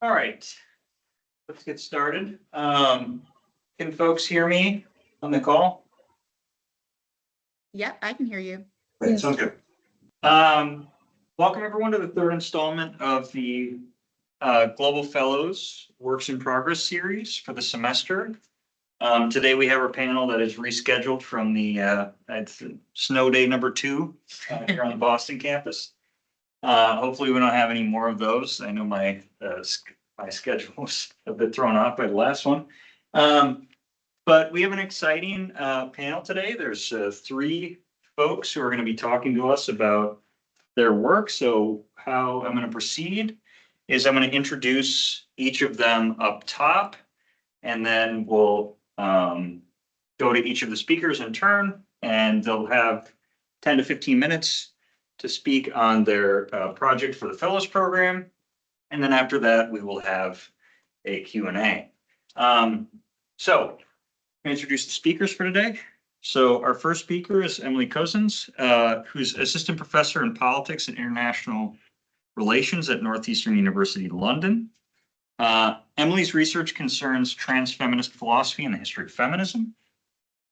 All right, let's get started. Can folks hear me on the call? Yeah, I can hear you. Great, yes. Sounds good. Welcome everyone to the third installment of the Global Fellows Works in Progress series for the semester. Today we have our panel that is rescheduled from the snow day number 2 here on the Boston campus. Hopefully we don't have any more of those. I know my schedule was a bit thrown off by the last one. But we have an exciting panel today. There's 3 folks who are going to be talking to us about their work. So how I'm going to proceed is I'm going to introduce each of them up top, and then we'll go to each of the speakers in turn, and they'll have 10 to 15 minutes to speak on their project for the Fellows Program. And then after that, we will have a Q&A. So I'm going to introduce the speakers for today. So our first speaker is Emily Cousins, who's Assistant Professor in Politics and International Relations at Northeastern University, London. Emily's research concerns trans-feminist philosophy and the history of feminism.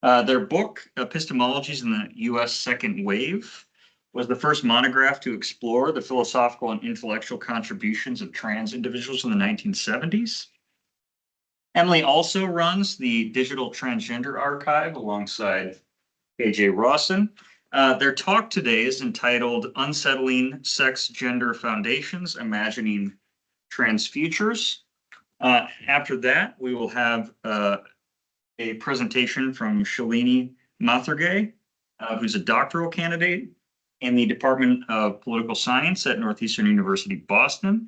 Their book, Epistemologies in the U.S. Second Wave, was the first monograph to explore the philosophical and intellectual contributions of trans individuals in the 1970s. Emily also runs the Digital Transgender Archive alongside AJ Rawson. Their talk today is entitled Unsettling Sex Gender Foundations, Imagining Trans Futures. After that, we will have a presentation from Shalini Mathurge, who's a doctoral candidate in the Department of Political Science at Northeastern University, Boston.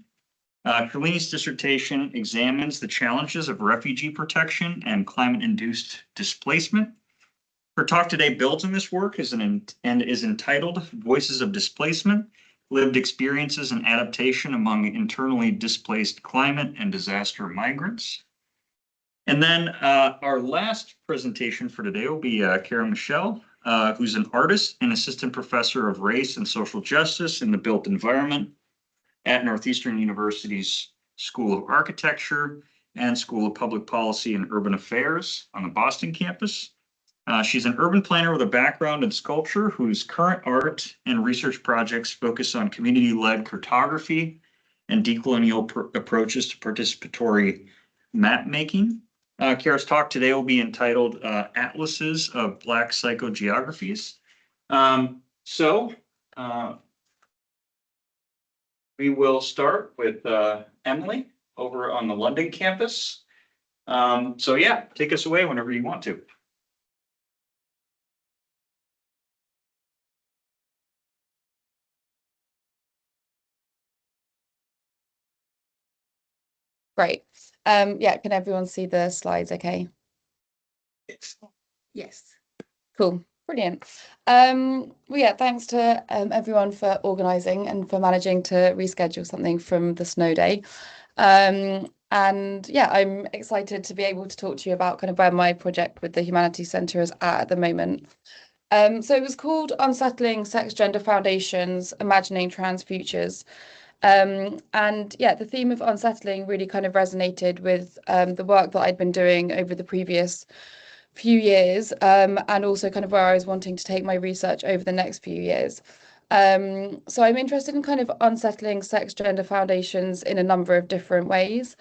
Shalini's dissertation examines the challenges of refugee protection and climate-induced displacement. Her talk today builds on this work and is entitled Voices of Displacement, Lived Experiences and Adaptation Among Internally Displaced Climate and Disaster Migrants. And then our last presentation for today will be Kara Michelle, who's an artist and assistant professor of race and social justice in the built environment at Northeastern University's School of Architecture and School of Public Policy and Urban Affairs on the Boston campus. She's an urban planner with a background in sculpture whose current art and research projects focus on community-led cartography and decolonial approaches to participatory map making. Kara's talk today will be entitled Atlases of Black Psychogeographies. We will start with Emily over on the London campus. So yeah, take us away whenever you want to. Great. Yeah, can everyone see the slides okay? Yes. Cool. Brilliant. Well, yeah, thanks to everyone for organising and for managing to reschedule something from the snow day. And yeah, I'm excited to be able to talk to you about kind of where my project with the Humanities Center is at the moment. So it was called Unsettling Sex Gender Foundations, Imagining Trans Futures. And yeah, the theme of unsettling really kind of resonated with the work that I'd been doing over the previous few years, and also kind of where I was wanting to take my research over the next few years. So I'm interested in kind of unsettling sex gender foundations in a number of different ways.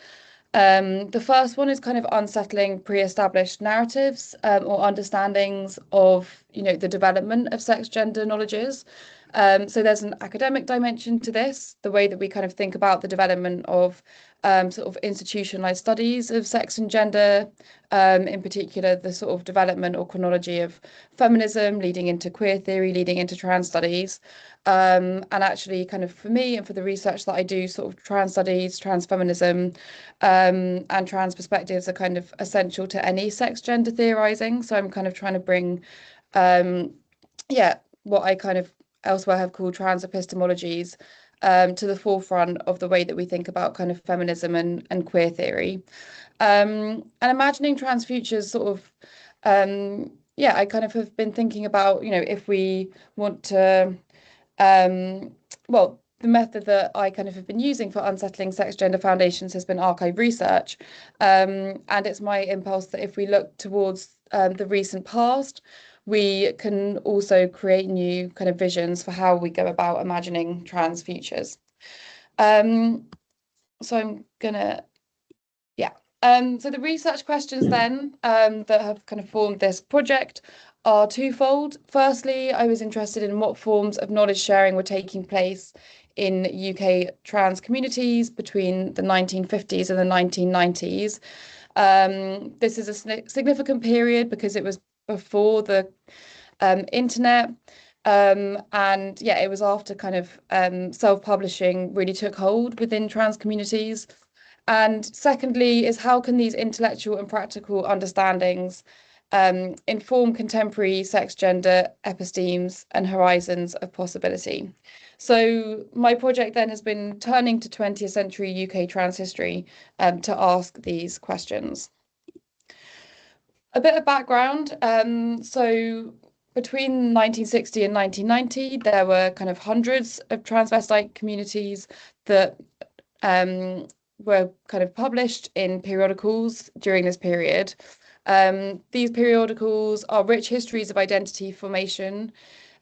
The first one is kind of unsettling pre-established narratives or understandings of, the development of sex gender knowledges. So there's an academic dimension to this, the way that we kind of think about the development of sort of institutionalized studies of sex and gender, in particular, the sort of development or chronology of feminism leading into queer theory, leading into trans studies. And actually kind of for me and for the research that I do, sort of trans studies, trans feminism, and trans perspectives are kind of essential to any sex gender theorizing. So I'm kind of trying to bring, what I kind of elsewhere have called trans epistemologies to the forefront of the way that we think about kind of feminism and queer theory. And imagining trans futures sort of, I kind of have been thinking about, if we want to, the method that I kind of have been using for unsettling sex gender foundations has been archive research. And it's my impulse that if we look towards the recent past, we can also create new kind of visions for how we go about imagining trans futures. So I'm gonna, yeah. So the research questions then that have kind of formed this project are twofold. Firstly, I was interested in what forms of knowledge sharing were taking place in UK trans communities between the 1950s and the 1990s. This is a significant period because it was before the internet. And yeah, it was after kind of self-publishing really took hold within trans communities. And secondly, is how can these intellectual and practical understandings inform contemporary sex gender epistemes and horizons of possibility? So my project then has been turning to 20th century UK trans history to ask these questions. A bit of background. So between 1960 and 1990, there were kind of hundreds of transvestite communities that were kind of published in periodicals during this period. These periodicals are rich histories of identity formation,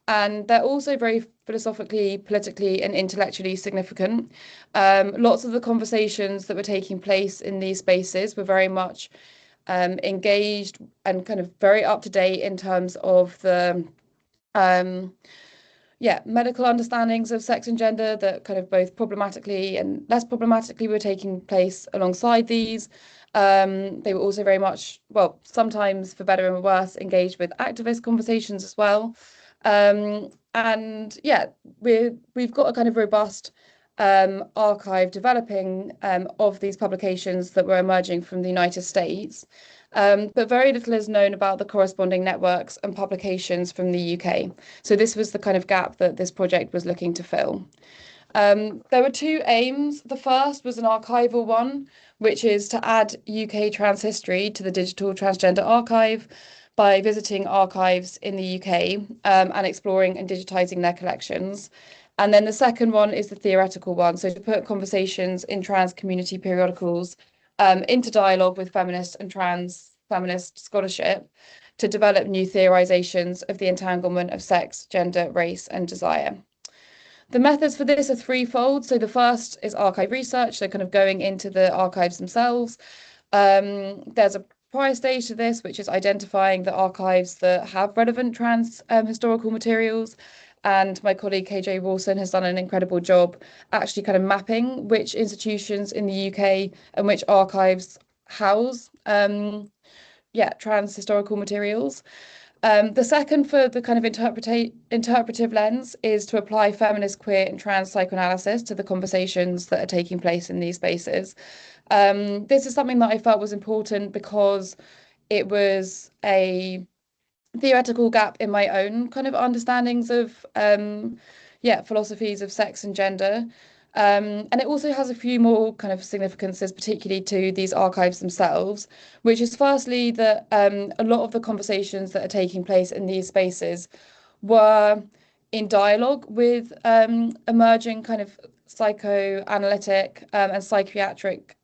and they're also very philosophically, politically, and intellectually significant. Lots of the conversations that were taking place in these spaces were very much engaged and kind of very up to date in terms of the medical understandings of sex and gender that kind of both problematically and less problematically were taking place alongside these. They were also very much, well, sometimes for better and worse, engaged with activist conversations as well. And yeah, we've got a kind of robust archive developing of these publications that were emerging from the United States. But very little is known about the corresponding networks and publications from the UK. So this was the kind of gap that this project was looking to fill. There were two aims. The first was an archival one, which is to add UK trans history to the Digital Transgender Archive by visiting archives in the UK and exploring and digitising their collections. And then the second one is the theoretical one, so to put conversations in trans community periodicals into dialogue with feminist and trans feminist scholarship to develop new theorizations of the entanglement of sex, gender, race, and desire. The methods for this are threefold. So the first is archive research, so kind of going into the archives themselves. There's a prior stage to this, which is identifying the archives that have relevant trans historical materials. And my colleague KJ Rawson has done an incredible job actually kind of mapping which institutions in the UK and which archives house trans historical materials. The second, for the kind of interpretive lens, is to apply feminist, queer, and trans psychoanalysis to the conversations that are taking place in these spaces. This is something that I felt was important because it was a theoretical gap in my own kind of understandings of philosophies of sex and gender. And it also has a few more kind of significances, particularly to these archives themselves, which is firstly that a lot of the conversations that are taking place in these spaces were in dialogue with emerging kind of psychoanalytic and psychiatric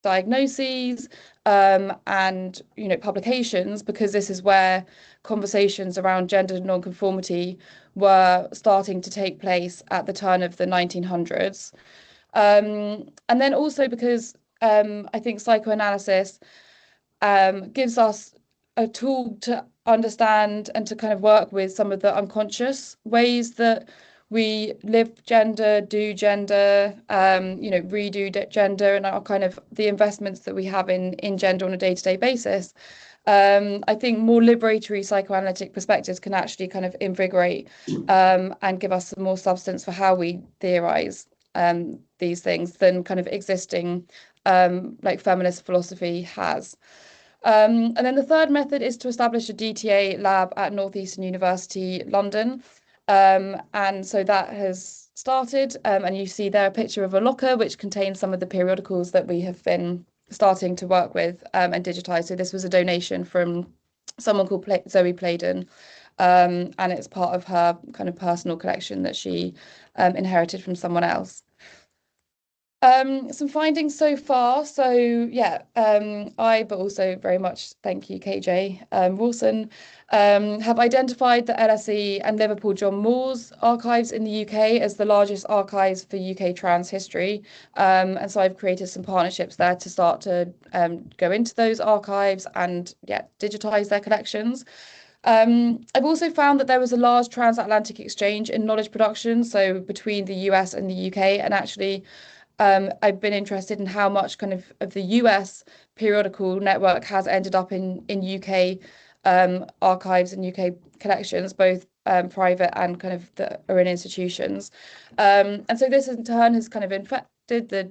diagnoses and publications, because this is where conversations around gender nonconformity were starting to take place at the turn of the 1900s. And then also because I think psychoanalysis gives us a tool to understand and to kind of work with some of the unconscious ways that we live gender, do gender, redo gender, and our kind of the investments that we have in gender on a day-to-day basis. I think more liberatory psychoanalytic perspectives can actually kind of invigorate and give us some more substance for how we theorize these things than kind of existing like feminist philosophy has. And then the third method is to establish a DTA lab at Northeastern University, London. And so that has started, and you see there a picture of a locker which contains some of the periodicals that we have been starting to work with and digitize. So this was a donation from someone called Zoe Playden. And it's part of her kind of personal collection that she inherited from someone else. Some findings so far. So yeah, but also very much thank you, KJ Wilson, have identified the LSE and Liverpool John Moores archives in the UK as the largest archives for UK trans history. And so I've created some partnerships there to start to go into those archives and digitize their collections. I've also found that there was a large transatlantic exchange in knowledge production, so between the US and the UK, and actually I've been interested in how much kind of the US periodical network has ended up in UK archives and UK collections, both private and kind of that are in institutions. And so this in turn has kind of infected the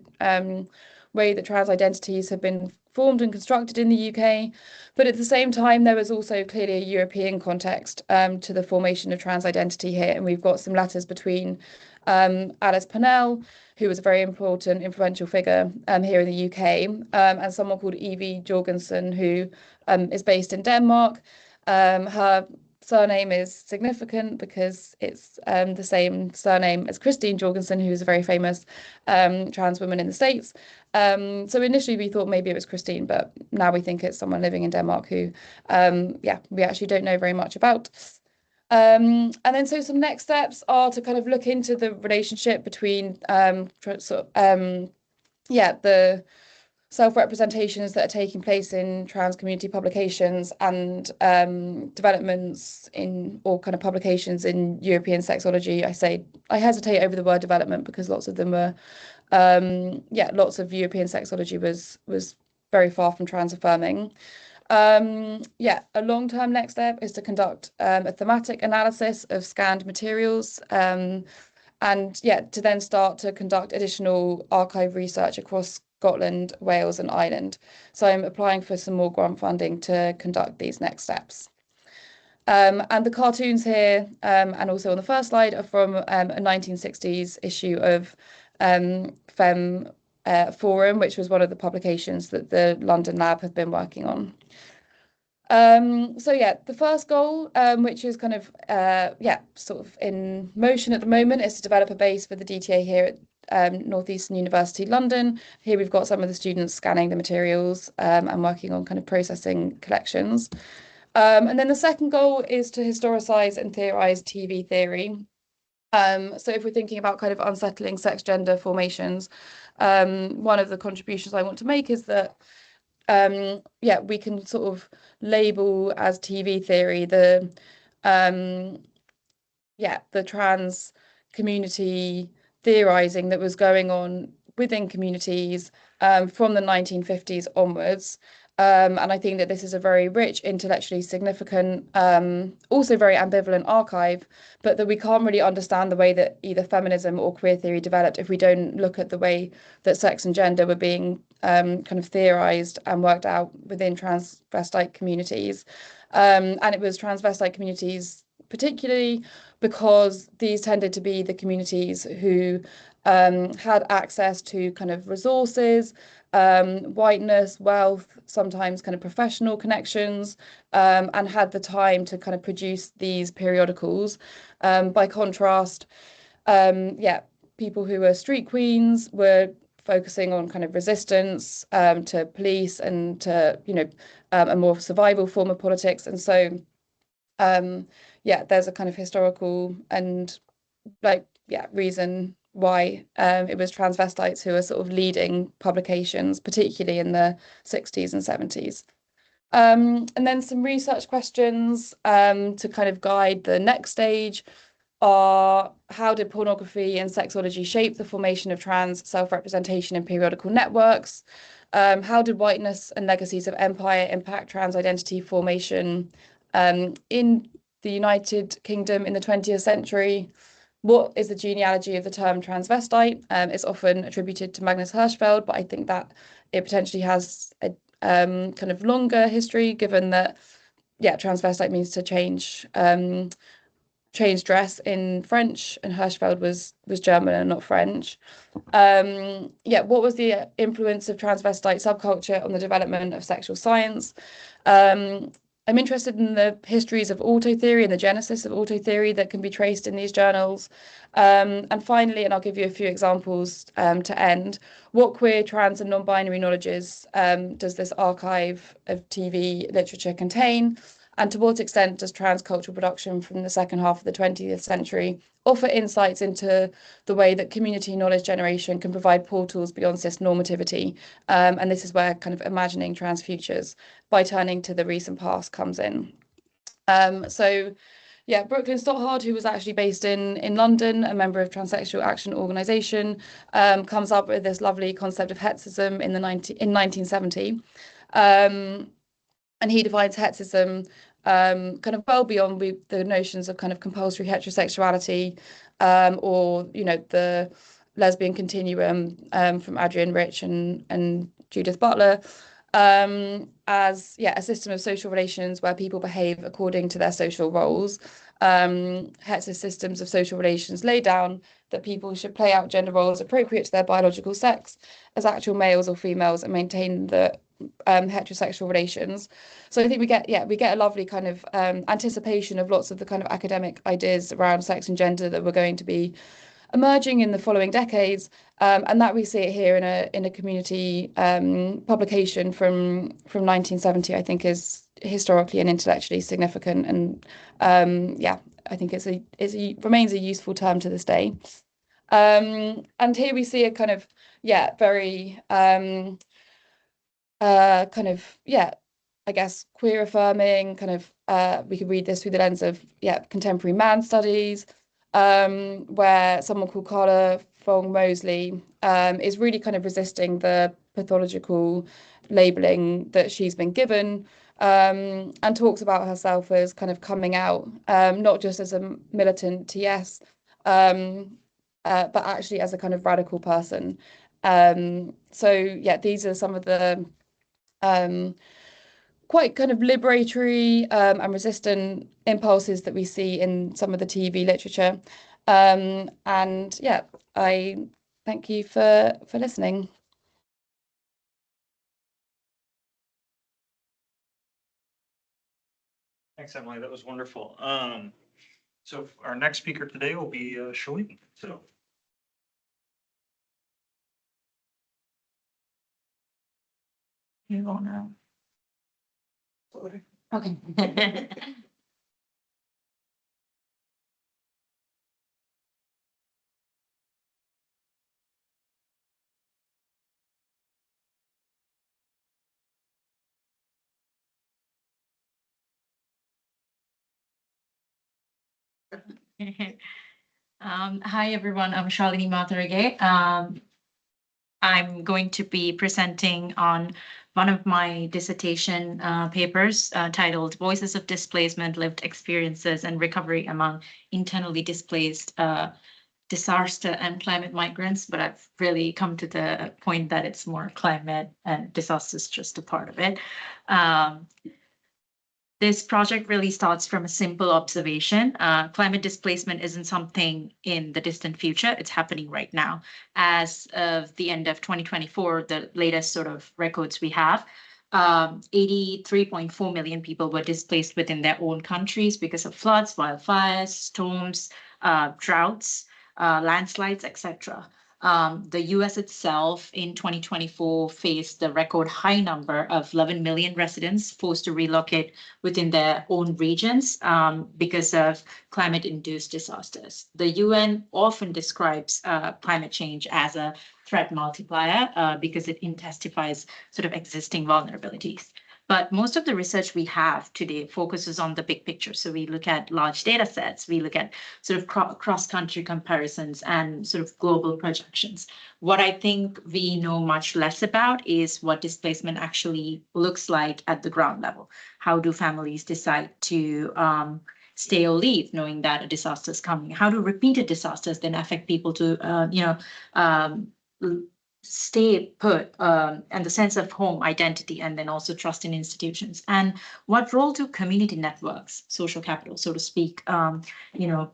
way that trans identities have been formed and constructed in the UK. But at the same time, there was also clearly a European context to the formation of trans identity here. And we've got some letters between Alice Purnell, who was a very important, influential figure here in the UK, and someone called Evie Jorgensen, who is based in Denmark. Her surname is significant because it's the same surname as Christine Jorgensen, who is a very famous trans woman in the States. So initially we thought maybe it was Christine, but now we think it's someone living in Denmark who, we actually don't know very much about. And then so some next steps are to kind of look into the relationship between the self-representations that are taking place in trans community publications and developments in or kind of publications in European sexology. I hesitate over the word development because lots of them were lots of European sexology was very far from trans affirming. A long-term next step is to conduct a thematic analysis of scanned materials and to then start to conduct additional archive research across Scotland, Wales and Ireland. So I'm applying for some more grant funding to conduct these next steps. And the cartoons here and also on the first slide are from a 1960s issue of Femme Forum, which was one of the publications that the London lab have been working on. The first goal, which is kind of sort of in motion at the moment, is to develop a base for the DTA here at Northeastern University London. Here we've got some of the students scanning the materials and working on kind of processing collections. And then the second goal is to historicize and theorize TV theory. So if we're thinking about kind of unsettling sex gender formations, one of the contributions I want to make is that we can sort of label as TV theory the trans community theorizing that was going on within communities from the 1950s onwards. And I think that this is a very rich, intellectually significant, also very ambivalent archive, but that we can't really understand the way that either feminism or queer theory developed if we don't look at the way that sex and gender were being kind of theorized and worked out within transvestite communities. And it was transvestite communities particularly because these tended to be the communities who had access to kind of resources, whiteness, wealth, sometimes kind of professional connections, and had the time to kind of produce these periodicals. By contrast, people who were street queens were focusing on kind of resistance to police and to, a more survival form of politics. And so, there's a kind of historical and reason why it was transvestites who are sort of leading publications, particularly in the 60s and 70s. And then some research questions to kind of guide the next stage are: how did pornography and sexology shape the formation of trans self-representation in periodical networks? How did whiteness and legacies of empire impact trans identity formation in the United Kingdom in the 20th century? What is the genealogy of the term transvestite? It's often attributed to Magnus Hirschfeld, but I think that it potentially has a kind of longer history, given that, transvestite means to change dress in French, and Hirschfeld was German and not French. What was the influence of transvestite subculture on the development of sexual science? I'm interested in the histories of auto theory and the genesis of auto theory that can be traced in these journals. And finally, and I'll give you a few examples to end, what queer, trans, and non-binary knowledges does this archive of TV literature contain? And to what extent does trans cultural production from the second half of the 20th century offer insights into the way that community knowledge generation can provide portals beyond cis normativity? And this is where kind of imagining trans futures by turning to the recent past comes in. So yeah, Brooklyn Stothard, who was actually based in London, a member of Transsexual Action Organisation, comes up with this lovely concept of hetsism in 1970. And he defines hetsism kind of well beyond the notions of kind of compulsory heterosexuality or, you know, the lesbian continuum from Adrienne Rich and Judith Butler, as a system of social relations where people behave according to their social roles. Hetero systems of social relations lay down that people should play out gender roles appropriate to their biological sex as actual males or females and maintain the heterosexual relations. So I think we get a lovely kind of anticipation of lots of the kind of academic ideas around sex and gender that were going to be emerging in the following decades, and that we see it here in a community publication from 1970. I think is historically and intellectually significant, and I think remains a useful term to this day. And here we see a kind of very I guess queer affirming kind of we could read this through the lens of contemporary man studies, where someone called Carla Fong Mosley is really kind of resisting the pathological labeling that she's been given, and talks about herself as kind of coming out, not just as a militant TS, but actually as a kind of radical person. So yeah, these are some of the quite kind of liberatory and resistant impulses that we see in some of the TV literature. And yeah, I thank you for listening. Thanks, Emily. That was wonderful. So our next speaker today will be Shalini. So. You wanna? Okay. Hi everyone, I'm Shalini Matharage. I'm going to be presenting on one of my dissertation papers titled Voices of Displacement, Lived Experiences and Recovery Among Internally Displaced Disaster and Climate Migrants, but I've really come to the point that it's more climate and disaster is just a part of it. This project really starts from a simple observation. Climate displacement isn't something in the distant future, it's happening right now. As of the end of 2024, the latest sort of records we have, 83.4 million people were displaced within their own countries because of floods, wildfires, storms, droughts, landslides, etc. The US itself in 2024 faced the record high number of 11 million residents forced to relocate within their own regions because of climate-induced disasters. The UN often describes climate change as a threat multiplier because it intensifies sort of existing vulnerabilities. But most of the research we have today focuses on the big picture. So we look at large data sets, we look at sort of cross-country comparisons and sort of global projections. What I think we know much less about is what displacement actually looks like at the ground level. How do families decide to stay or leave, knowing that a disaster is coming? How do repeated disasters then affect people to, stay put and the sense of home identity, and then also trust in institutions? And what role do community networks, social capital, so to speak,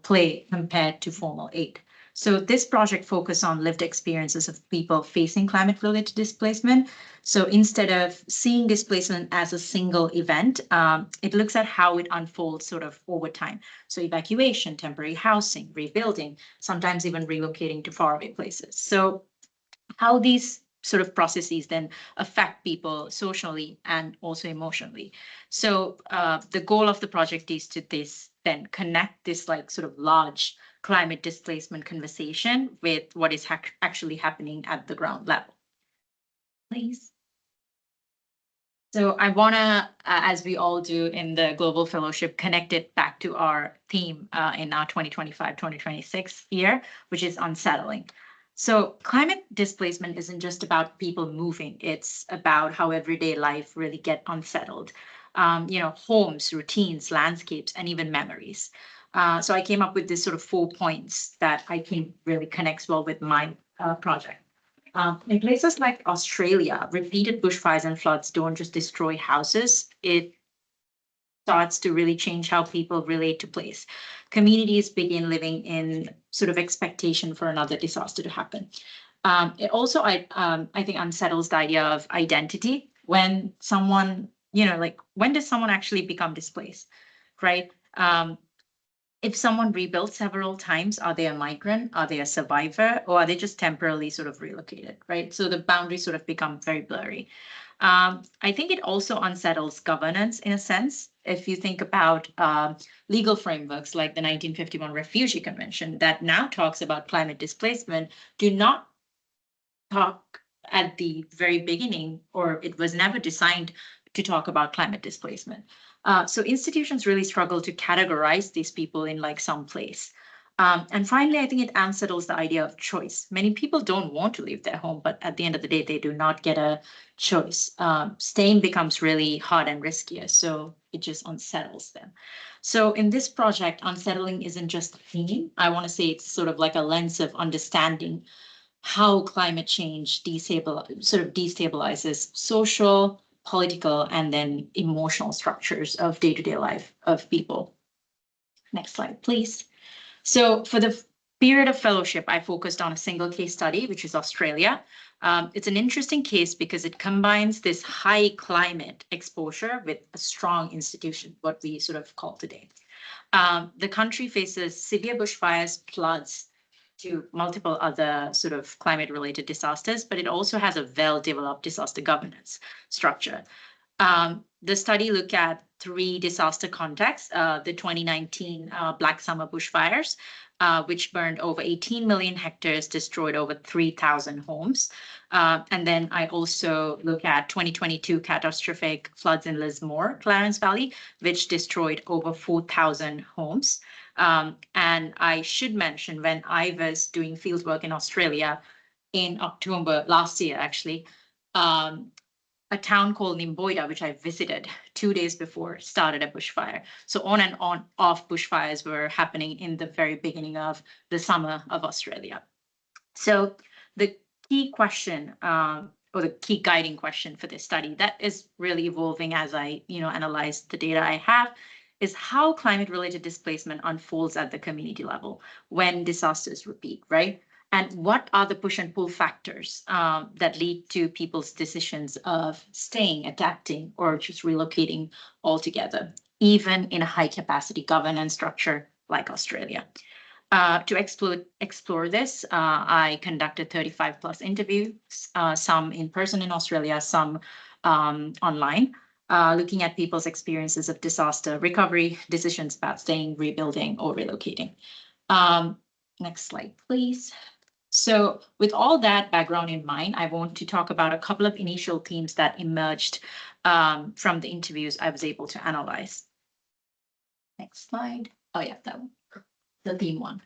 play compared to formal aid? So this project focused on lived experiences of people facing climate-related displacement. So instead of seeing displacement as a single event, it looks at how it unfolds sort of over time. So evacuation, temporary housing, rebuilding, sometimes even relocating to faraway places. So how these sort of processes then affect people socially and also emotionally. So the goal of the project is to then connect this like sort of large climate displacement conversation with what is actually happening at the ground level. Please. So I want to, as we all do in the Global Fellowship, connect it back to our theme in our 2025-2026 year, which is unsettling. So climate displacement isn't just about people moving, it's about how everyday life really get unsettled. Homes, routines, landscapes, and even memories. So I came up with this sort of 4 points that I think really connects well with my project. In places like Australia, repeated bushfires and floods don't just destroy houses, it starts to really change how people relate to place. Communities begin living in sort of expectation for another disaster to happen. It also, I think, unsettles the idea of identity when someone, when does someone actually become displaced, right? If someone rebuilds several times, are they a migrant? Are they a survivor? Or are they just temporarily sort of relocated, right? So the boundaries sort of become very blurry. I think it also unsettles governance in a sense. If you think about legal frameworks like the 1951 Refugee Convention that now talks about climate displacement, do not talk at the very beginning, or it was never designed to talk about climate displacement. So institutions really struggle to categorize these people in like some place. And finally, I think it unsettles the idea of choice. Many people don't want to leave their home, but at the end of the day, they do not get a choice. Staying becomes really hard and riskier, so it just unsettles them. So in this project, unsettling isn't just a theme. I want to say it's sort of like a lens of understanding how climate change destabilizes social, political, and then emotional structures of day-to-day life of people. Next slide, please. So for the period of fellowship, I focused on a single case study, which is Australia. It's an interesting case because it combines this high climate exposure with a strong institution, what we sort of call today. The country faces severe bushfires, floods, to multiple other sort of climate-related disasters, but it also has a well-developed disaster governance structure. The study looked at 3 disaster contexts, the 2019 Black Summer bushfires, which burned over 18 million hectares, destroyed over 3,000 homes. And then I also look at 2022 catastrophic floods in Lismore, Clarence Valley, which destroyed over 4,000 homes. And I should mention when I was doing fieldwork in Australia in October last year, actually, a town called Nimboida, which I visited 2 days before, started a bushfire. So on and off bushfires were happening in the very beginning of the summer of Australia. So the key question, or the key guiding question for this study that is really evolving as I, analyze the data I have, is how climate-related displacement unfolds at the community level when disasters repeat, right? And what are the push and pull factors that lead to people's decisions of staying, adapting, or just relocating altogether, even in a high-capacity governance structure like Australia? To explore this, I conducted 35 plus interviews, some in person in Australia, some online, looking at people's experiences of disaster recovery, decisions about staying, rebuilding, or relocating. Next slide, please. So with all that background in mind, I want to talk about a couple of initial themes that emerged from the interviews I was able to analyze. Next slide. Oh yeah, that one. The theme one.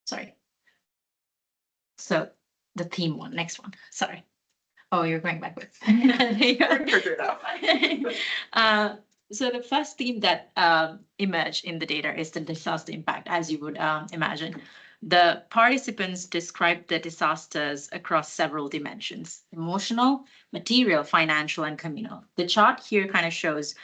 Sorry. So the theme one, next one. Sorry. Oh, you're going backwards. So the first theme that emerged in the data is the disaster impact, as you would imagine. The participants described the disasters across several dimensions: emotional, material, financial, and communal. The chart here kind of shows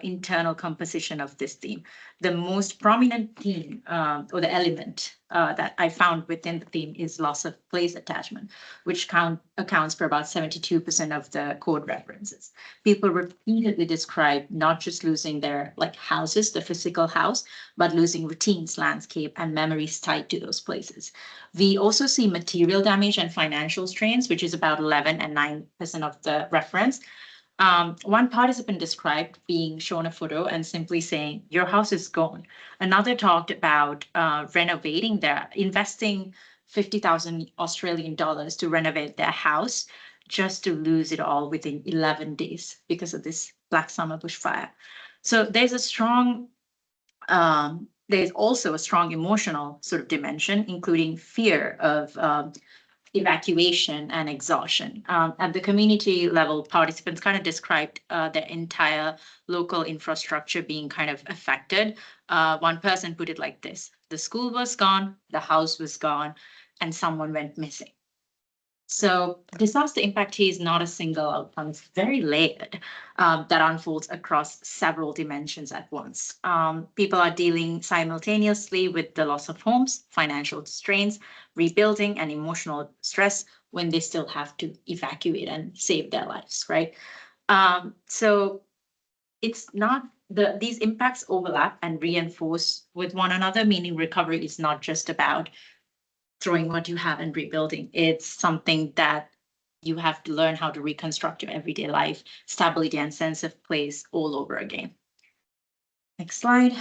internal composition of this theme. The most prominent theme or the element that I found within the theme is loss of place attachment, which accounts for about 72% of the code references. People repeatedly describe not just losing their houses, the physical house, but losing routines, landscape, and memories tied to those places. We also see material damage and financial strains, which is about 11 and 9% of the reference. One participant described being shown a photo and simply saying, your house is gone. Another talked about renovating investing 50,000 Australian dollars to renovate their house, just to lose it all within 11 days because of this Black Summer bushfire. So there's also a strong emotional sort of dimension, including fear of evacuation and exhaustion. At the community level, participants kind of described their entire local infrastructure being kind of affected. One person put it like this: the school was gone, the house was gone, and someone went missing. So disaster impact here is not a single outcome. It's very layered that unfolds across several dimensions at once. People are dealing simultaneously with the loss of homes, financial strains, rebuilding, and emotional stress when they still have to evacuate and save their lives, right? So it's not these impacts overlap and reinforce with one another, meaning recovery is not just about throwing what you have and rebuilding. It's something that you have to learn how to reconstruct your everyday life, stability, and sense of place all over again. Next slide.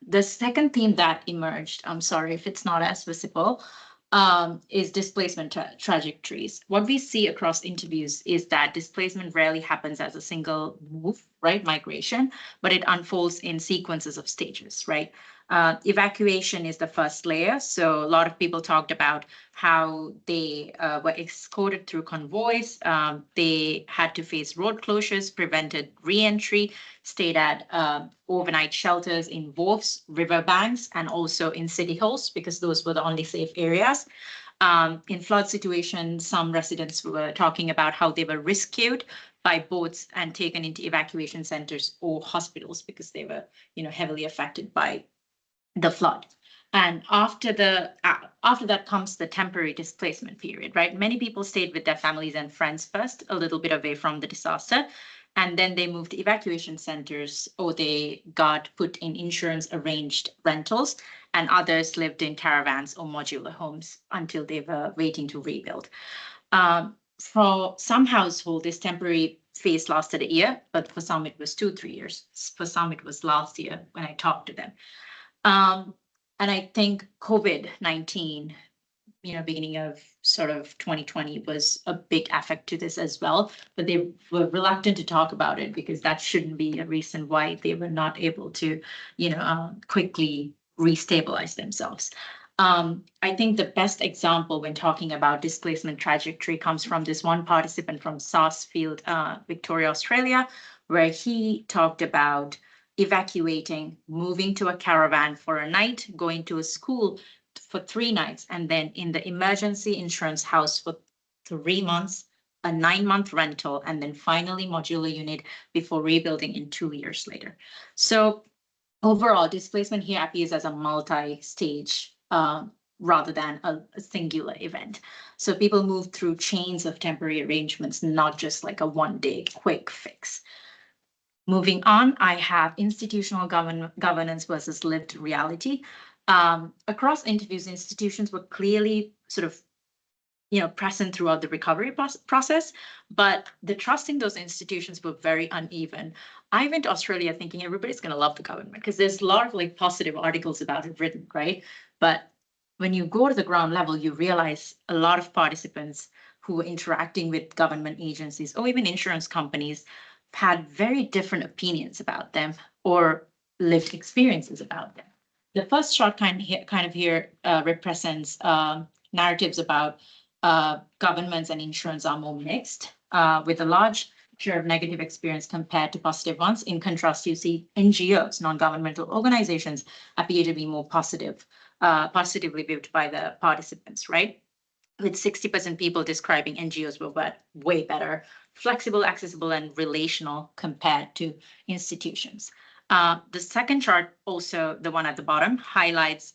The second theme that emerged, I'm sorry if it's not as visible, is displacement trajectories. What we see across interviews is that displacement rarely happens as a single move, right? Migration, but it unfolds in sequences of stages, right? Evacuation is the first layer. So a lot of people talked about how they were escorted through convoys. They had to face road closures, prevented re-entry, stayed at overnight shelters in wharfs, riverbanks, and also in city halls, because those were the only safe areas. In flood situations, some residents were talking about how they were rescued by boats and taken into evacuation centers or hospitals because they were, heavily affected by the flood. And after that comes the temporary displacement period, right? Many people stayed with their families and friends first, a little bit away from the disaster, and then they moved to evacuation centers, or they got put in insurance arranged rentals, and others lived in caravans or modular homes until they were waiting to rebuild. For some households, this temporary phase lasted a year, but for some it was 2-3 years. For some it was last year when I talked to them. And I think COVID-19, beginning of sort of 2020 was a big effect to this as well, but they were reluctant to talk about it because that shouldn't be a reason why they were not able to, quickly restabilize themselves. I think the best example when talking about displacement trajectory comes from this one participant from Sarsfield, Victoria, Australia, where he talked about evacuating, moving to a caravan for a night, going to a school for 3 nights, and then in the emergency insurance house for 3 months, a 9-month rental, and then finally modular unit before rebuilding in 2 years later. So overall, displacement here appears as a multi-stage rather than a singular event. So people move through chains of temporary arrangements, not just like a one-day quick fix. Moving on, I have institutional governance versus lived reality. Across interviews, institutions were clearly sort of, present throughout the recovery process, but the trust in those institutions were very uneven. I went to Australia thinking everybody's going to love the government because there's a lot of positive articles about it written, right? But when you go to the ground level, you realize a lot of participants who were interacting with government agencies or even insurance companies had very different opinions about them or lived experiences about them. The first shot kind of here represents narratives about governments and insurance are more mixed, with a large share of negative experience compared to positive ones. In contrast, you see NGOs, non-governmental organizations, appear to be more positively viewed by the participants, right? With 60% people describing NGOs were way better flexible, accessible, and relational compared to institutions. The second chart, also the one at the bottom, highlights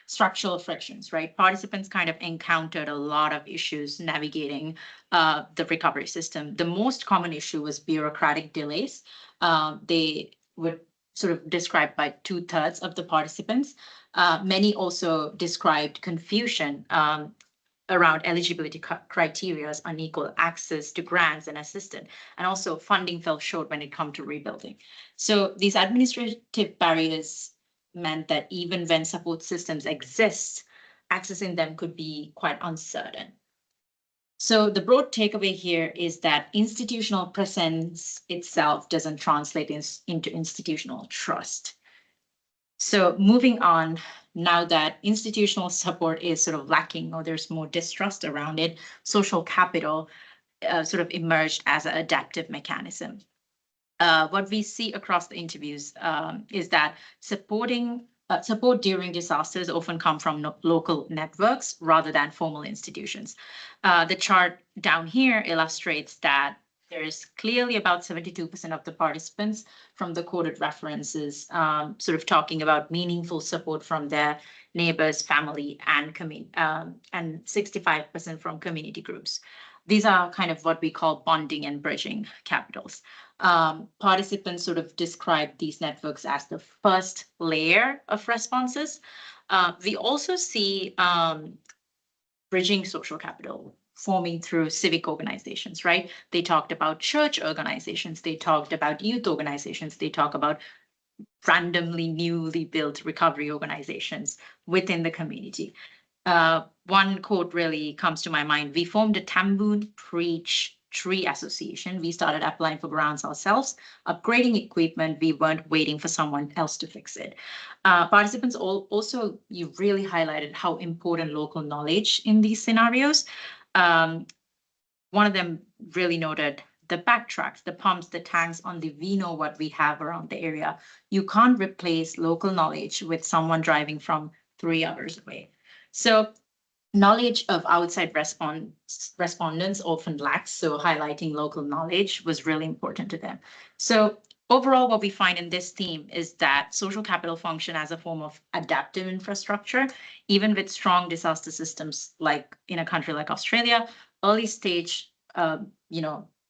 structural frictions, right? Participants kind of encountered a lot of issues navigating the recovery system. The most common issue was bureaucratic delays. They were sort of described by 2/3 of the participants. Many also described confusion around eligibility criteria, unequal access to grants and assistance, and also funding fell short when it comes to rebuilding. So these administrative barriers meant that even when support systems exist, accessing them could be quite uncertain. So the broad takeaway here is that institutional presence itself doesn't translate into institutional trust. So moving on, now that institutional support is sort of lacking or there's more distrust around it, social capital sort of emerged as an adaptive mechanism. What we see across the interviews is that support during disasters often come from local networks rather than formal institutions. The chart down here illustrates that there is clearly about 72% of the participants from the quoted references sort of talking about meaningful support from their neighbors, family, and 65% from community groups. These are kind of what we call bonding and bridging capitals. Participants sort of describe these networks as the first layer of responses. We also see bridging social capital forming through civic organizations, right? They talked about church organizations, they talked about youth organizations, they talk about randomly newly built recovery organizations within the community. One quote really comes to my mind. We formed a Tamboon Preach Tree Association. We started applying for grants ourselves, upgrading equipment. We weren't waiting for someone else to fix it. Participants also, you really highlighted how important local knowledge in these scenarios. One of them really noted the backtracks, the pumps, the tanks on the we know what we have around the area. You can't replace local knowledge with someone driving from 3 hours away. So knowledge of outside respondents often lacks, so highlighting local knowledge was really important to them. So overall, what we find in this theme is that social capital function as a form of adaptive infrastructure, even with strong disaster systems like in a country like Australia, early stage,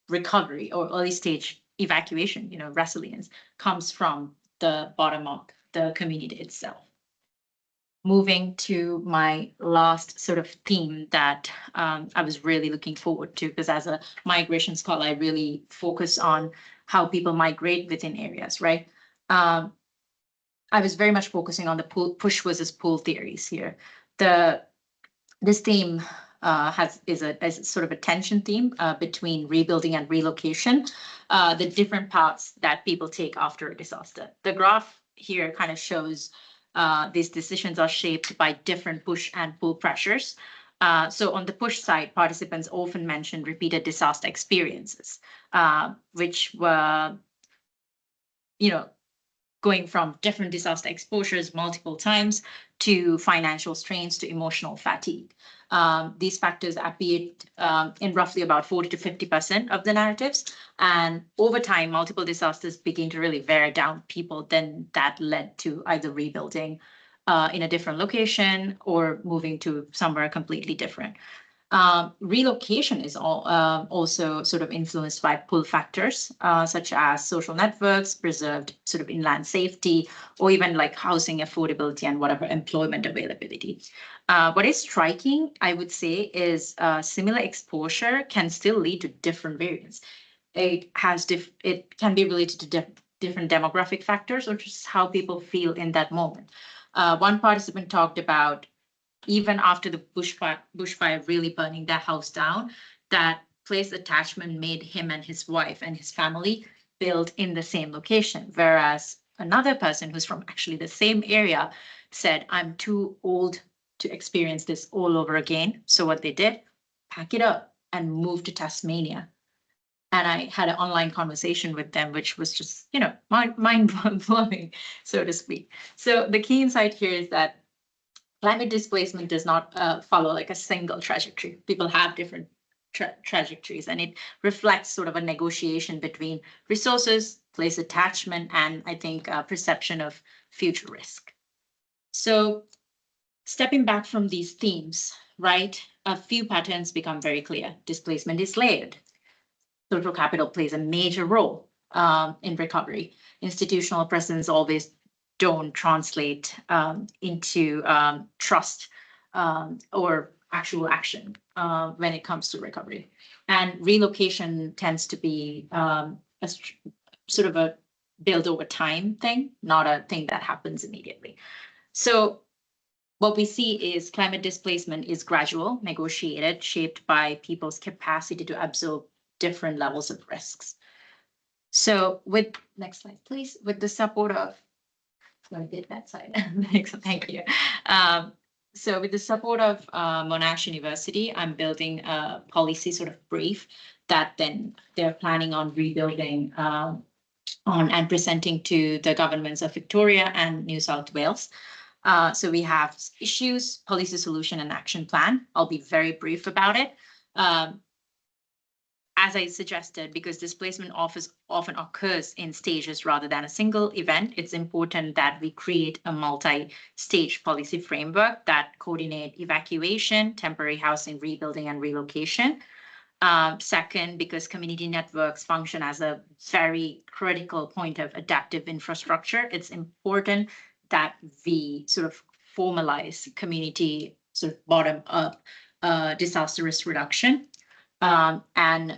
recovery or early stage evacuation, resilience comes from the bottom up, the community itself. Moving to my last sort of theme that I was really looking forward to, because as a migration scholar, I really focus on how people migrate within areas, right? I was very much focusing on the push versus pull theories here. This theme is sort of a tension theme between rebuilding and relocation, the different paths that people take after a disaster. The graph here kind of shows these decisions are shaped by different push and pull pressures. So on the push side, participants often mention repeated disaster experiences, which were, going from different disaster exposures multiple times to financial strains to emotional fatigue. These factors appeared in roughly about 40 to 50% of the narratives. And over time, multiple disasters begin to really wear down people. Then that led to either rebuilding in a different location or moving to somewhere completely different. Relocation is also sort of influenced by pull factors, such as social networks, preserved sort of inland safety, or even like housing affordability and whatever employment availability. What is striking, I would say, is similar exposure can still lead to different variants. It can be related to different demographic factors or just how people feel in that moment. One participant talked about even after the bushfire really burning their house down, that place attachment made him and his wife and his family build in the same location. Whereas another person who's from actually the same area said, I'm too old to experience this all over again. So what they did, pack it up and move to Tasmania. And I had an online conversation with them, which was just, mind blowing, so to speak. So the key insight here is that climate displacement does not follow like a single trajectory. People have different trajectories, and it reflects sort of a negotiation between resources, place attachment, and I think perception of future risk. So stepping back from these themes, right, a few patterns become very clear. Displacement is layered. Social capital plays a major role in recovery. Institutional presence always don't translate into trust or actual action when it comes to recovery. And relocation tends to be sort of a build over time thing, not a thing that happens immediately. So what we see is climate displacement is gradual, negotiated, shaped by people's capacity to absorb different levels of risks. So with, next slide, please, with the support of, I did that side, thank you. So with the support of Monash University, I'm building a policy sort of brief that then they're planning on rebuilding on and presenting to the governments of Victoria and New South Wales. So we have issues, policy solution, and action plan. I'll be very brief about it. As I suggested, because displacement often occurs in stages rather than a single event, it's important that we create a multi-stage policy framework that coordinate evacuation, temporary housing, rebuilding, and relocation. Second, because community networks function as a very critical point of adaptive infrastructure, it's important that we sort of formalize community sort of bottom-up disaster risk reduction. And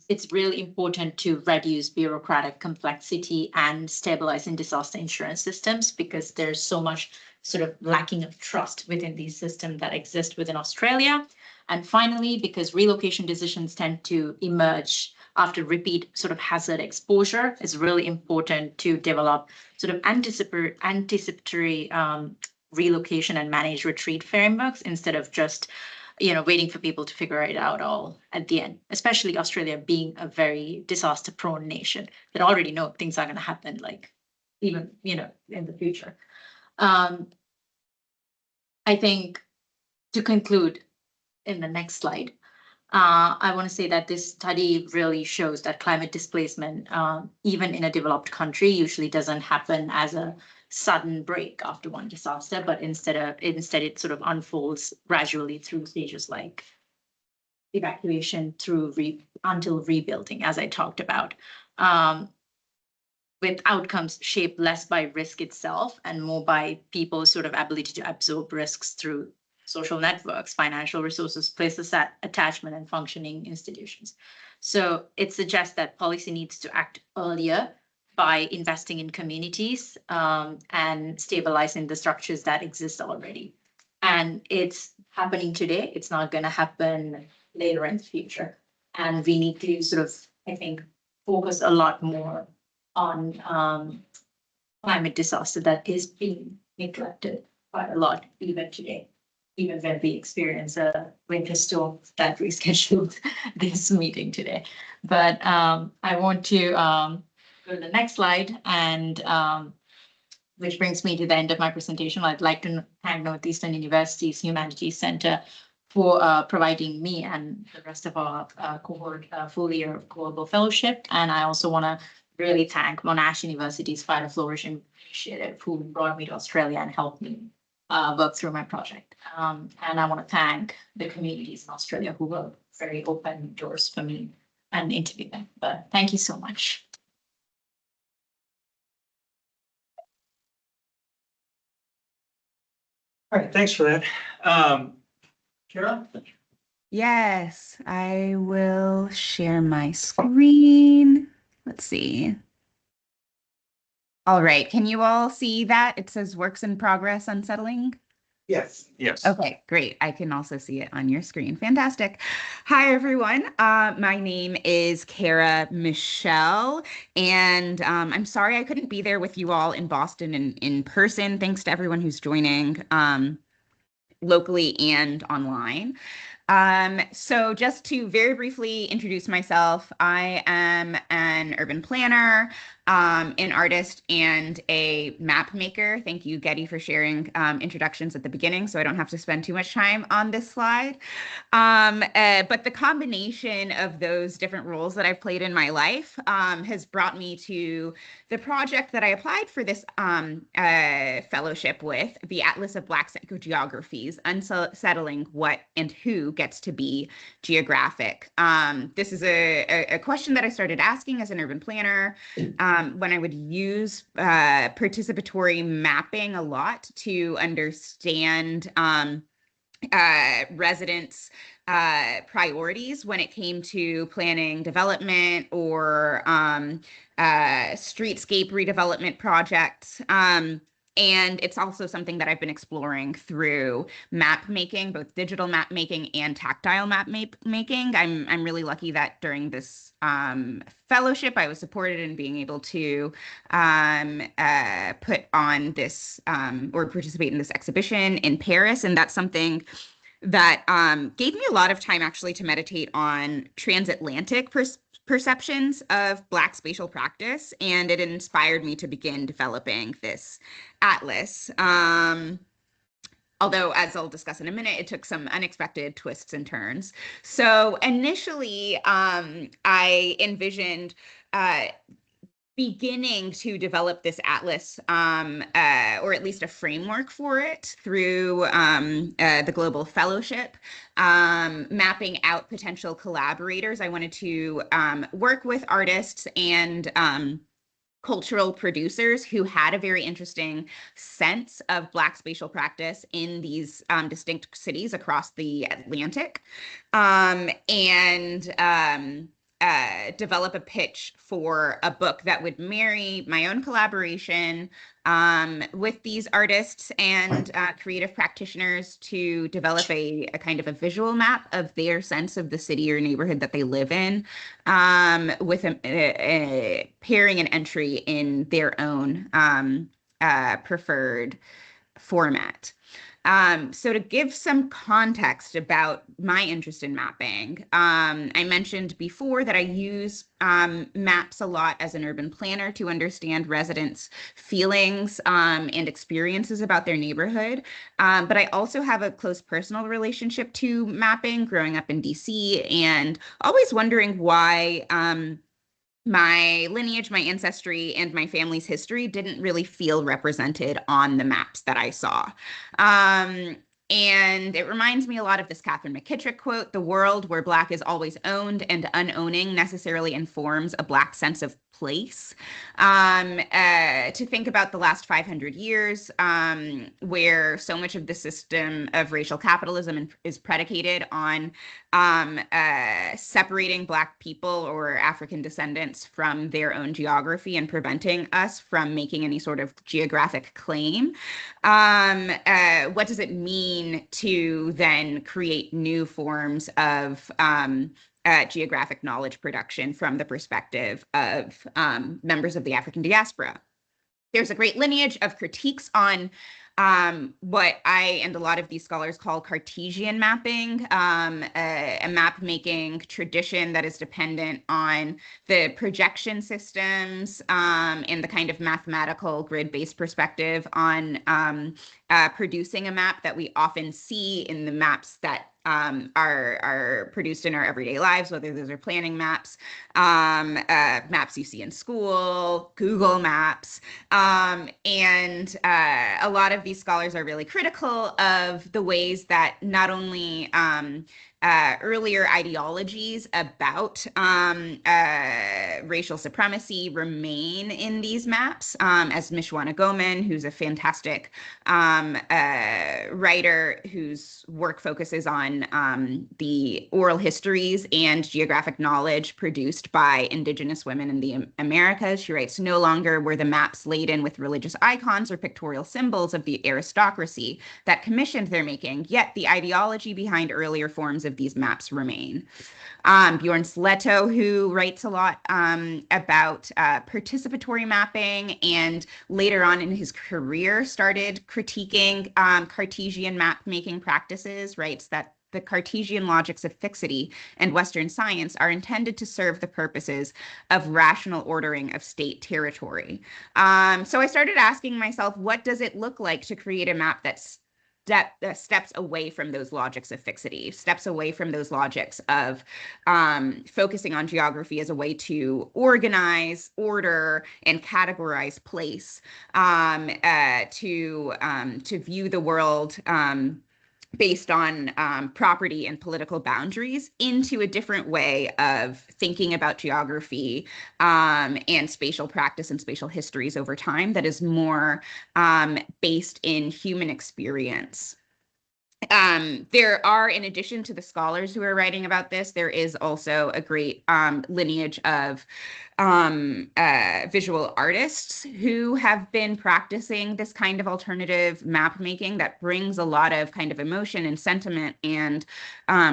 it's really important to reduce bureaucratic complexity and stabilizing disaster insurance systems, because there's so much sort of lacking of trust within these systems that exist within Australia. And finally, because relocation decisions tend to emerge after repeat sort of hazard exposure, it's really important to develop sort of anticipatory relocation and managed retreat frameworks instead of just waiting for people to figure it out all at the end, especially Australia being a very disaster prone nation that already know things are going to happen, like even, in the future. I think to conclude in the next slide, I want to say that this study really shows that climate displacement, even in a developed country, usually doesn't happen as a sudden break after one disaster, but instead it sort of unfolds gradually through stages like evacuation until rebuilding, as I talked about, with outcomes shaped less by risk itself and more by people's sort of ability to absorb risks through social networks, financial resources, places attachment, and functioning institutions. So it suggests that policy needs to act earlier by investing in communities and stabilizing the structures that exist already. And it's happening today. It's not going to happen later in the future. And we need to sort of, I think, focus a lot more on climate disaster that is being neglected quite a lot even today, even when we experience a winter storm that rescheduled this meeting today. But I want to go to the next slide, and which brings me to the end of my presentation. I'd like to thank Northeastern University's Humanities Center for providing me and the rest of our cohort a full year of Global Fellowship. And I also want to really thank Monash University's Fire Flourish Initiative, who brought me to Australia and helped me work through my project. And I want to thank the communities in Australia who were very open doors for me and interview them. But thank you so much. All right, thanks for that. Kara? Yes, I will share my screen. Let's see. All right, can you all see that? It says works in progress, Unsettling. Yes. Yes. Okay, great. I can also see it on your screen. Fantastic. Hi, everyone. My name is Kara Michelle, and I'm sorry I couldn't be there with you all in Boston in person. Thanks to everyone who's joining locally and online. So just to very briefly introduce myself, I am an urban planner. an artist and a map maker. Thank you, Getty, for sharing introductions at the beginning, so I don't have to spend too much time on this slide. But the combination of those different roles that I've played in my life has brought me to the project that I applied for this fellowship with, the Atlas of Black Psychogeographies, Unsettling What and Who Gets to Be Geographic. This is a question that I started asking as an urban planner when I would use participatory mapping a lot to understand residents' priorities when it came to planning development or streetscape redevelopment projects. And it's also something that I've been exploring through map making, both digital map making and tactile map making. I'm really lucky that during this fellowship, I was supported in being able to put on this or participate in this exhibition in Paris. And that's something that gave me a lot of time actually to meditate on transatlantic perceptions of Black spatial practice, and it inspired me to begin developing this atlas. Although, as I'll discuss in a minute, it took some unexpected twists and turns. So initially, I envisioned beginning to develop this atlas, or at least a framework for it through the Global Fellowship, mapping out potential collaborators. I wanted to work with artists and cultural producers who had a very interesting sense of Black spatial practice in these distinct cities across the Atlantic, and develop a pitch for a book that would marry my own collaboration with these artists and creative practitioners to develop a kind of a visual map of their sense of the city or neighborhood that they live in, with pairing an entry in their own preferred format. So to give some context about my interest in mapping, I mentioned before that I use maps a lot as an urban planner to understand residents' feelings and experiences about their neighborhood. But I also have a close personal relationship to mapping, growing up in DC, and always wondering why my lineage, my ancestry, and my family's history didn't really feel represented on the maps that I saw. And it reminds me a lot of this Catherine McKittrick quote: "The world where Black is always owned and unowning necessarily informs a Black sense of place." To think about the last 500 years, where so much of the system of racial capitalism is predicated on separating Black people or African descendants from their own geography and preventing us from making any sort of geographic claim. What does it mean to then create new forms of geographic knowledge production from the perspective of members of the African diaspora? There's a great lineage of critiques on what I and a lot of these scholars call Cartesian mapping, a map-making tradition that is dependent on the projection systems and the kind of mathematical grid-based perspective on producing a map that we often see in the maps that are produced in our everyday lives, whether those are planning maps, maps you see in school, Google Maps, and a lot of these scholars are really critical of the ways that not only earlier ideologies about racial supremacy remain in these maps, as Mishwana Goman, who's a fantastic writer whose work focuses on the oral histories and geographic knowledge produced by Indigenous women in the Americas. She writes, "No longer were the maps laden with religious icons or pictorial symbols of the aristocracy that commissioned their making, yet the ideology behind earlier forms of these maps remain." Bjorn Sleto, who writes a lot about participatory mapping and later on in his career started critiquing Cartesian map making practices, writes that the Cartesian logics of fixity and Western science are intended to serve the purposes of rational ordering of state territory. So I started asking myself, what does it look like to create a map that's steps away from those logics of fixity, steps away from those logics of focusing on geography as a way to organize, order, and categorize place, to view the world based on property and political boundaries, into a different way of thinking about geography and spatial practice and spatial histories over time that is more based in human experience. There are, in addition to the scholars who are writing about this, there is also a great lineage of visual artists who have been practicing this kind of alternative map making that brings a lot of kind of emotion and sentiment and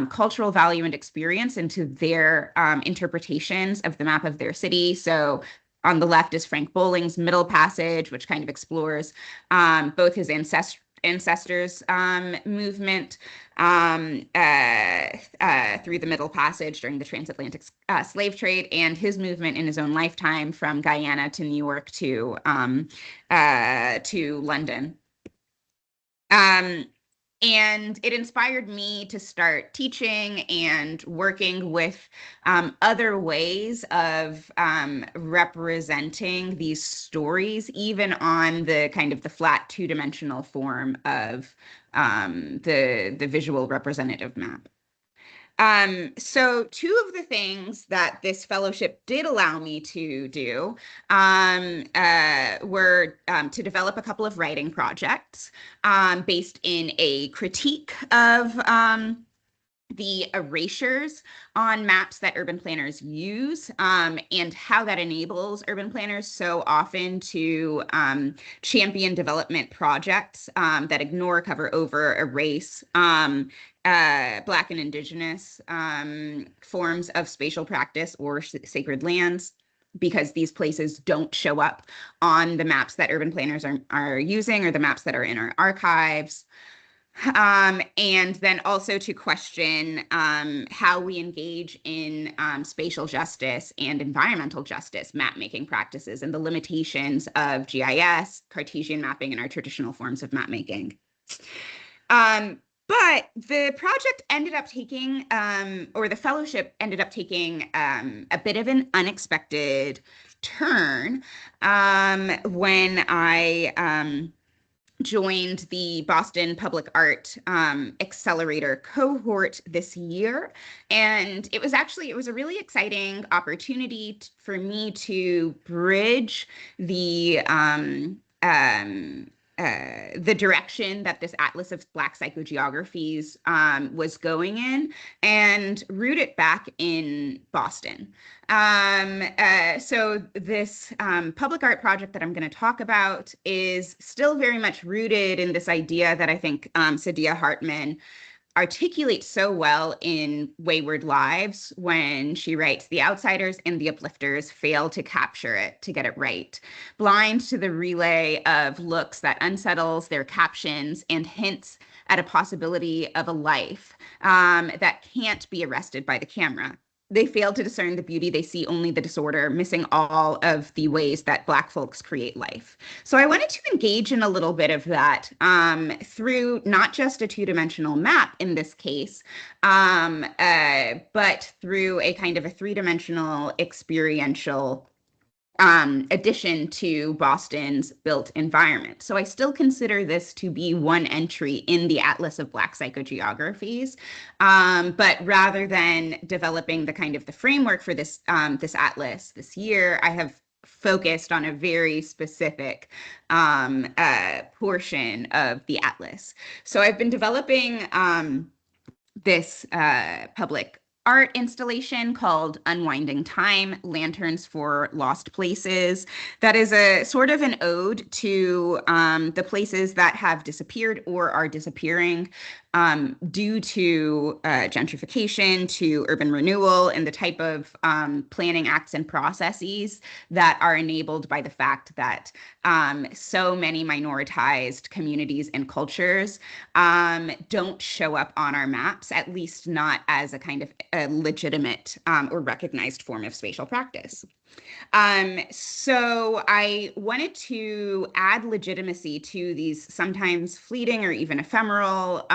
cultural value and experience into their interpretations of the map of their city. So on the left is Frank Bowling's Middle Passage, which kind of explores both his ancestors' movement through the Middle Passage during the transatlantic slave trade, and his movement in his own lifetime from Guyana to New York to London. And it inspired me to start teaching and working with other ways of representing these stories, even on the kind of the flat two-dimensional form of the visual representative map. So two of the things that this fellowship did allow me to do were to develop a couple of writing projects based in a critique of the erasures on maps that urban planners use and how that enables urban planners so often to champion development projects that ignore, cover over, erase Black and Indigenous forms of spatial practice or sacred lands, because these places don't show up on the maps that urban planners are using or the maps that are in our archives. And then also to question how we engage in spatial justice and environmental justice map-making practices and the limitations of GIS, Cartesian mapping, and our traditional forms of map-making. But the project ended up taking, or the fellowship ended up taking a bit of an unexpected turn when I joined the Boston Public Art Accelerator cohort this year. And it was a really exciting opportunity for me to bridge the direction that this Atlas of Black Psychogeographies was going in and root it back in Boston. So this public art project that I'm going to talk about is still very much rooted in this idea that I think Saidiya Hartman articulates so well in Wayward Lives when she writes, "The outsiders and the uplifters fail to capture it, to get it right. Blind to the relay of looks that unsettles their captions and hints at a possibility of a life that can't be arrested by the camera. They fail to discern the beauty, they see only the disorder, missing all of the ways that Black folks create life." So I wanted to engage in a little bit of that through not just a two-dimensional map in this case, but through a kind of a three-dimensional experiential addition to Boston's built environment. So I still consider this to be one entry in the Atlas of Black Psychogeographies, but rather than developing the kind of the framework for this this atlas this year, I have focused on a very specific portion of the atlas. So I've been developing this public art installation called Unwinding Time, Lanterns for Lost Places. That is a sort of an ode to the places that have disappeared or are disappearing due to gentrification, to urban renewal, and the type of planning acts and processes that are enabled by the fact that so many minoritized communities and cultures don't show up on our maps, at least not as a kind of a legitimate or recognized form of spatial practice. So I wanted to add legitimacy to these sometimes fleeting or even ephemeral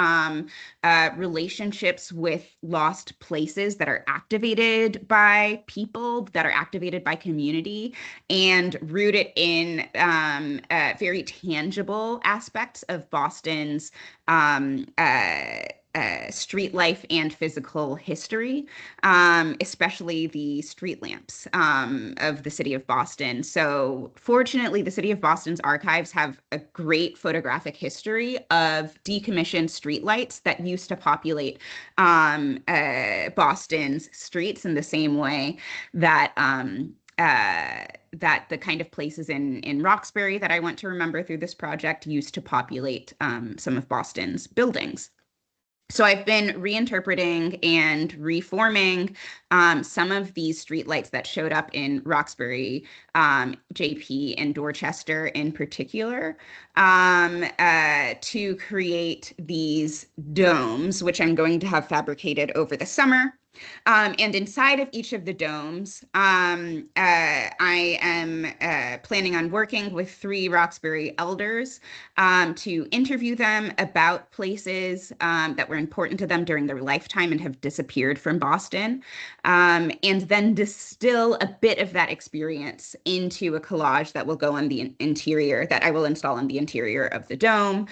relationships with lost places that are activated by people, that are activated by community, and root it in very tangible aspects of Boston's street life and physical history, especially the street lamps of the city of Boston. So fortunately, the city of Boston's archives have a great photographic history of decommissioned streetlights that used to populate Boston's streets in the same way that that the kind of places in Roxbury that I want to remember through this project used to populate some of Boston's buildings. So I've been reinterpreting and reforming some of these streetlights that showed up in Roxbury, JP, and Dorchester in particular, to create these domes, which I'm going to have fabricated over the summer. And inside of each of the domes, I am planning on working with 3 Roxbury elders to interview them about places that were important to them during their lifetime and have disappeared from Boston, and then distill a bit of that experience into a collage that will go on the interior, that I will install on the interior of the dome.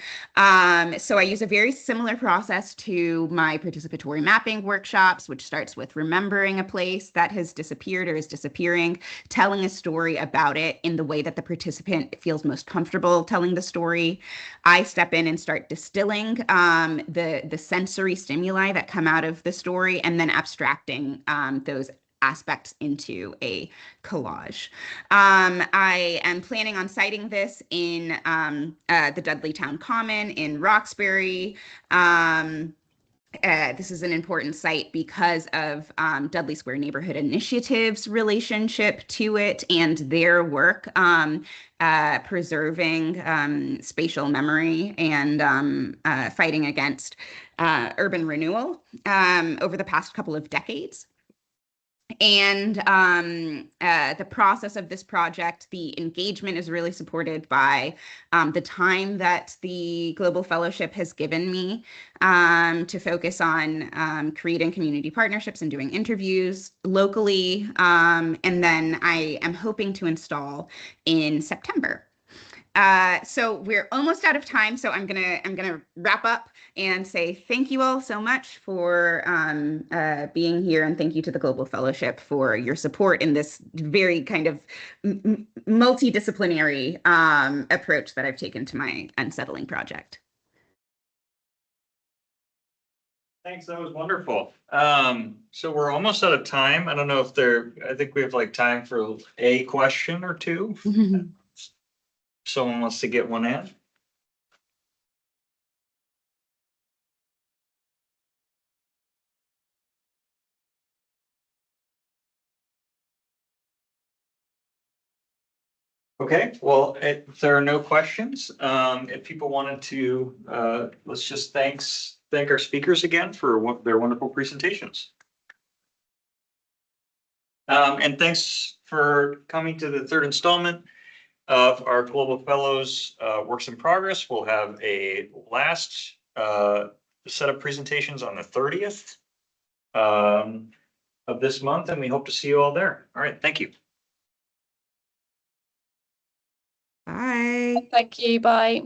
So I use a very similar process to my participatory mapping workshops, which starts with remembering a place that has disappeared or is disappearing, telling a story about it in the way that the participant feels most comfortable telling the story. I step in and start distilling the sensory stimuli that come out of the story, and then abstracting those aspects into a collage. I am planning on citing this in the Dudley Town Common in Roxbury. This is an important site because of Dudley Square Neighborhood Initiative's relationship to it and their work preserving spatial memory and fighting against urban renewal over the past couple of decades. And the process of this project, the engagement is really supported by the time that the Global Fellowship has given me to focus on creating community partnerships and doing interviews locally. And then I am hoping to install in September. So we're almost out of time, so I'm gonna wrap up and say thank you all so much for being here, and thank you to the Global Fellowship for your support in this very kind of multidisciplinary approach that I've taken to my Unsettling project. Thanks, that was wonderful. So we're almost out of time. I don't know if I think we have like time for a question or two. Someone wants to get one in. Okay, well, if there are no questions, if people wanted to, let's just thank our speakers again for their wonderful presentations. And thanks for coming to the 3rd installment of our Global Fellows Works in Progress. We'll have a last set of presentations on the 30th of this month, and we hope to see you all there. All right, thank you. Bye. Thank you. Bye.